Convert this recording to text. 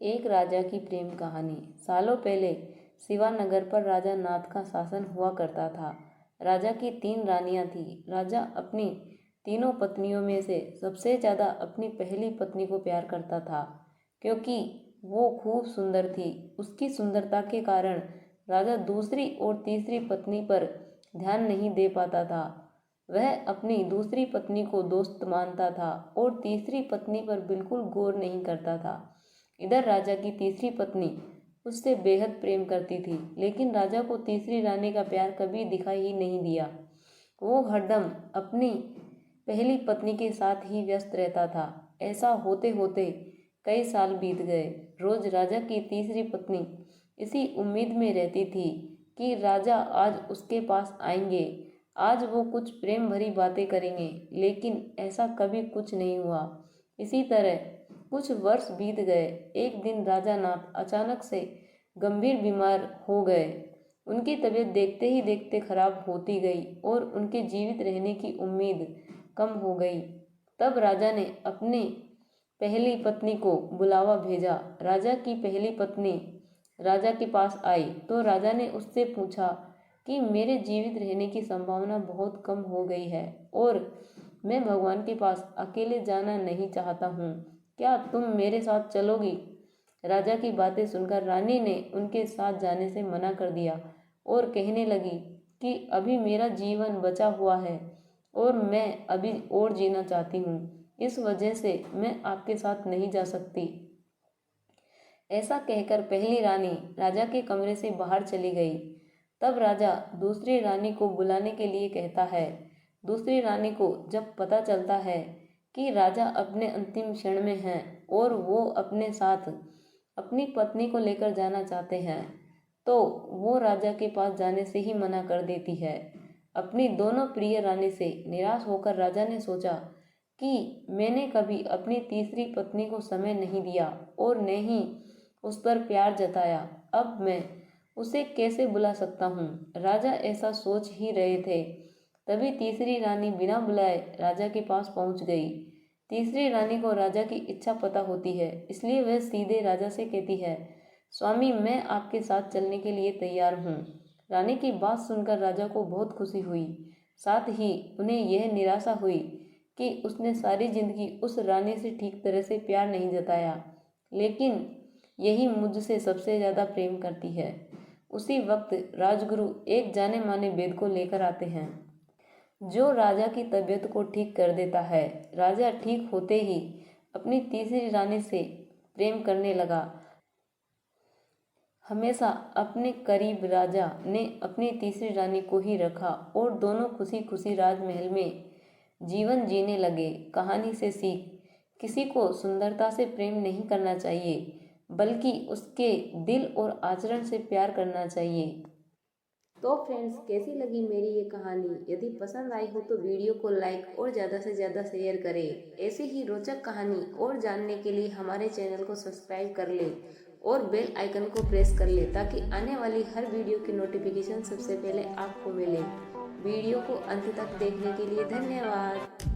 एक राजा की प्रेम कहानी। सालों पहले शिवानगर पर राजा नाथ का शासन हुआ करता था। राजा की 3 रानियां थीं। राजा अपनी तीनों पत्नियों में से सबसे ज़्यादा अपनी पहली पत्नी को प्यार करता था, क्योंकि वो खूब सुंदर थी। उसकी सुंदरता के कारण राजा दूसरी और तीसरी पत्नी पर ध्यान नहीं दे पाता था। वह अपनी दूसरी पत्नी को दोस्त मानता था और तीसरी पत्नी पर बिल्कुल गौर नहीं करता था। इधर राजा की तीसरी पत्नी उससे बेहद प्रेम करती थी, लेकिन राजा को तीसरी रानी का प्यार कभी दिखाई ही नहीं दिया। वो हरदम अपनी पहली पत्नी के साथ ही व्यस्त रहता था। ऐसा होते होते कई साल बीत गए। रोज राजा की तीसरी पत्नी इसी उम्मीद में रहती थी कि राजा आज उसके पास आएंगे, आज वो कुछ प्रेम भरी बातें करेंगे, लेकिन ऐसा कभी कुछ नहीं हुआ। इसी तरह कुछ वर्ष बीत गए। एक दिन राजा नाथ अचानक से गंभीर बीमार हो गए। उनकी तबीयत देखते ही देखते खराब होती गई और उनके जीवित रहने की उम्मीद कम हो गई। तब राजा ने अपनी पहली पत्नी को बुलावा भेजा। राजा की पहली पत्नी राजा के पास आई तो राजा ने उससे पूछा कि मेरे जीवित रहने की संभावना बहुत कम हो गई है और मैं भगवान के पास अकेले जाना नहीं चाहता हूँ। क्या तुम मेरे साथ चलोगी? राजा की बातें सुनकर रानी ने उनके साथ जाने से मना कर दिया और कहने लगी कि अभी मेरा जीवन बचा हुआ है और मैं अभी और जीना चाहती हूँ, इस वजह से मैं आपके साथ नहीं जा सकती। ऐसा कहकर पहली रानी राजा के कमरे से बाहर चली गई। तब राजा दूसरी रानी को बुलाने के लिए कहता है। दूसरी रानी को जब पता चलता है कि राजा अपने अंतिम क्षण में हैं और वो अपने साथ अपनी पत्नी को लेकर जाना चाहते हैं, तो वो राजा के पास जाने से ही मना कर देती है। अपनी दोनों प्रिय रानी से निराश होकर राजा ने सोचा कि मैंने कभी अपनी तीसरी पत्नी को समय नहीं दिया और न ही उस पर प्यार जताया, अब मैं उसे कैसे बुला सकता हूँ। राजा ऐसा सोच ही रहे थे, तभी तीसरी रानी बिना बुलाए राजा के पास पहुँच गई। तीसरी रानी को राजा की इच्छा पता होती है, इसलिए वह सीधे राजा से कहती है, स्वामी, मैं आपके साथ चलने के लिए तैयार हूँ। रानी की बात सुनकर राजा को बहुत खुशी हुई। साथ ही उन्हें यह निराशा हुई कि उसने सारी जिंदगी उस रानी से ठीक तरह से प्यार नहीं जताया, लेकिन यही मुझसे सबसे ज़्यादा प्रेम करती है। उसी वक्त राजगुरु एक जाने माने वैद्य को लेकर आते हैं, जो राजा की तबीयत को ठीक कर देता है। राजा ठीक होते ही अपनी तीसरी रानी से प्रेम करने लगा। हमेशा अपने करीब राजा ने अपनी तीसरी रानी को ही रखा और दोनों खुशी खुशी राजमहल में जीवन जीने लगे। कहानी से सीख, किसी को सुंदरता से प्रेम नहीं करना चाहिए, बल्कि उसके दिल और आचरण से प्यार करना चाहिए। तो फ्रेंड्स, कैसी लगी मेरी ये कहानी? यदि पसंद आई हो तो वीडियो को लाइक और ज़्यादा से ज़्यादा शेयर करें। ऐसी ही रोचक कहानी और जानने के लिए हमारे चैनल को सब्सक्राइब कर ले और बेल आइकन को प्रेस कर ले, ताकि आने वाली हर वीडियो की नोटिफिकेशन सबसे पहले आपको मिले। वीडियो को अंत तक देखने के लिए धन्यवाद।